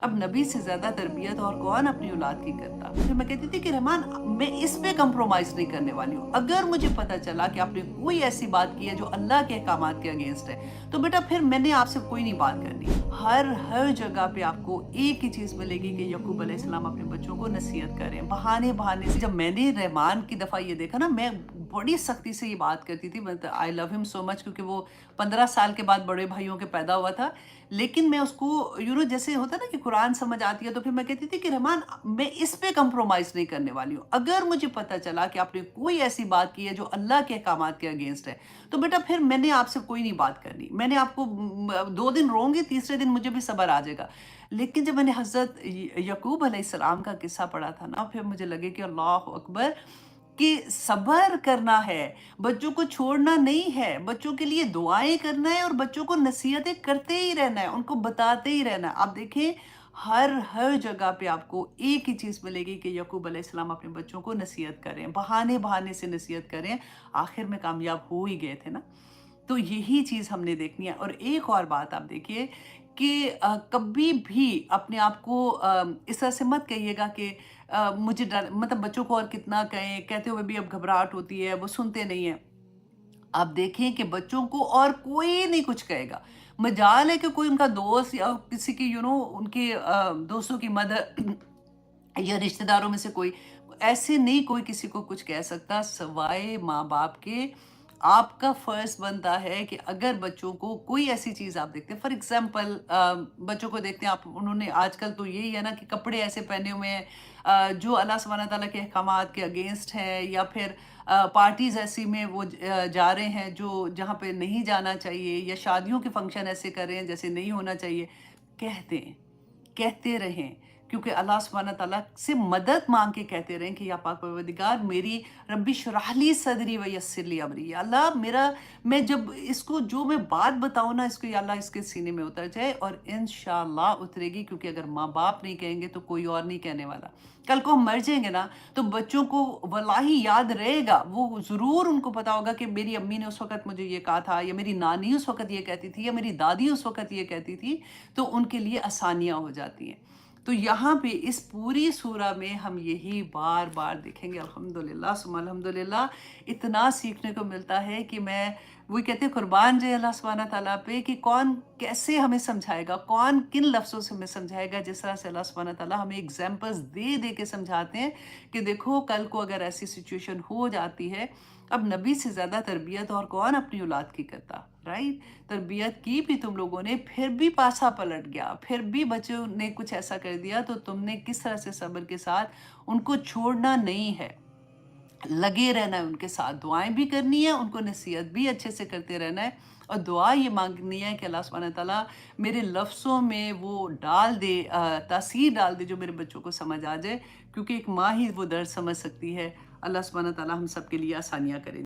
اب نبی سے زیادہ تربیت اور کون اپنی اولاد کی کرتا؟ پھر میں کہتی تھی کہ رحمان میں اس پہ کمپرومائز نہیں کرنے والی ہوں. اگر مجھے پتا چلا کہ آپ نے کوئی ایسی بات کی ہے جو اللہ کے احکامات کے اگینسٹ ہے تو بیٹا پھر میں نے آپ سے کوئی نہیں بات کرنی. ہر جگہ پہ آپ کو ایک ہی چیز ملے گی کہ یعقوب علیہ السلام اپنے بچوں کو نصیحت کریں بہانے سے. جب میں نے رحمان کی دفعہ یہ دیکھا نا، میں بڑی سختی سے یہ بات کرتی تھی. آئی لو ہم سو مچ، کیونکہ وہ 15 سال کے بعد بڑے بھائیوں کے پیدا ہوا تھا. لیکن میں اس کو جیسے ہوتا ہے نا کہ قرآن سمجھ آتی ہے، تو پھر میں کہتی تھی کہ رحمان میں اس پہ کمپرومائز نہیں کرنے والی ہوں. اگر مجھے پتا چلا کہ آپ نے کوئی ایسی بات کی ہے جو اللہ کے احکامات کے اگینسٹ ہے تو بیٹا پھر میں نے آپ سے کوئی نہیں بات کرنی. میں نے آپ کو 2 دن روں گی، تیسرے دن مجھے بھی صبر آ جائے گا. لیکن جب میں نے حضرت یعقوب علیہ السلام کا قصہ پڑھا تھا نا، پھر مجھے لگے کہ اللہ اکبر، کہ صبر کرنا ہے، بچوں کو چھوڑنا نہیں ہے، بچوں کے لیے دعائیں کرنا ہے اور بچوں کو نصیحتیں کرتے ہی رہنا ہے، ان کو بتاتے ہی رہنا ہے. آپ دیکھیں ہر جگہ پہ آپ کو ایک ہی چیز ملے گی کہ یعقوب علیہ السلام اپنے بچوں کو نصیحت کریں، بہانے سے نصیحت کریں. آخر میں کامیاب ہو ہی گئے تھے نا. تو یہی چیز ہم نے دیکھنی ہے. اور ایک اور بات آپ دیکھیے کہ کبھی بھی اپنے آپ کو اس طرح سے مت کہیے گا کہ مجھے ڈر، مطلب بچوں کو اور کتنا کہیں، کہتے ہوئے بھی اب گھبراہٹ ہوتی ہے، وہ سنتے نہیں ہیں. آپ دیکھیں کہ بچوں کو اور کوئی نہیں کچھ کہے گا. مجال ہے کہ کوئی ان کا دوست یا کسی کی ان کے دوستوں کی مدر یا رشتہ داروں میں سے کوئی، ایسے نہیں کوئی کسی کو کچھ کہہ سکتا سوائے ماں باپ کے. آپ کا فرض بنتا ہے کہ اگر بچوں کو کوئی ایسی چیز آپ دیکھتے ہیں، فار ایگزامپل بچوں کو دیکھتے ہیں آپ، انہوں نے آج کل تو یہی ہے نا کہ کپڑے ایسے پہنے ہوئے ہیں جو اللہ سبحانہ تعالیٰ کے احکامات کے اگینسٹ ہیں، یا پھر پارٹیز ایسی میں وہ جا رہے ہیں جو جہاں پہ نہیں جانا چاہیے، یا شادیوں کے فنکشن ایسے کر رہے ہیں جیسے نہیں ہونا چاہیے. کہتے ہیں، کہتے رہیں، کیونکہ اللہ سبحانہ تعالیٰ سے مدد مانگ کے کہتے رہیں کہ یا پاک پروردگار میری ربی شرح لی صدری ویسر لی امری. یا اللہ میں جب اس کو جو میں بات بتاؤں نا، اس کو یا اللہ اس کے سینے میں اتر جائے، اور انشاءاللہ اترے گی. کیونکہ اگر ماں باپ نہیں کہیں گے تو کوئی اور نہیں کہنے والا. کل کو ہم مر جائیں گے نا تو بچوں کو واللہ یاد رہے گا، وہ ضرور ان کو پتا ہوگا کہ میری امی نے اس وقت مجھے یہ کہا تھا، یا میری نانی اس وقت یہ کہتی تھی، یا میری دادی اس وقت یہ کہتی تھی. تو ان کے لیے آسانیاں ہو جاتی ہیں. تو یہاں پہ اس پوری سورہ میں ہم یہی بار بار دیکھیں گے. الحمدللہ ثم الحمدللہ، اتنا سیکھنے کو ملتا ہے کہ میں وہی کہتے ہیں قربان جائے اللہ سبحانہ تعالیٰ پہ کہ کون کیسے ہمیں سمجھائے گا، کون کن لفظوں سے ہمیں سمجھائے گا. جس طرح سے اللہ سبحانہ تعالیٰ ہمیں ایگزامپلز دے دے کے سمجھاتے ہیں کہ دیکھو کل کو اگر ایسی سچویشن ہو جاتی ہے. اب نبی سے زیادہ تربیت اور کون اپنی اولاد کی کرتا، رائٹ؟ تربیت کی بھی تم لوگوں نے، پھر بھی پاسا پلٹ گیا، پھر بھی بچوں نے کچھ ایسا کر دیا تو تم نے کس طرح سے صبر کے ساتھ ان کو چھوڑنا نہیں ہے، لگے رہنا ہے ان کے ساتھ، دعائیں بھی کرنی ہے، ان کو نصیحت بھی اچھے سے کرتے رہنا ہے. اور دعا یہ مانگنی ہے کہ اللہ سبحانہ تعالیٰ میرے لفظوں میں وہ ڈال دے، تاثیر ڈال دے جو میرے بچوں کو سمجھ آ جائے. کیونکہ ایک ماں ہی وہ درد سمجھ سکتی ہے. اللہ سبحانہ تعالیٰ ہم سب کے لیے آسانیاں کرے.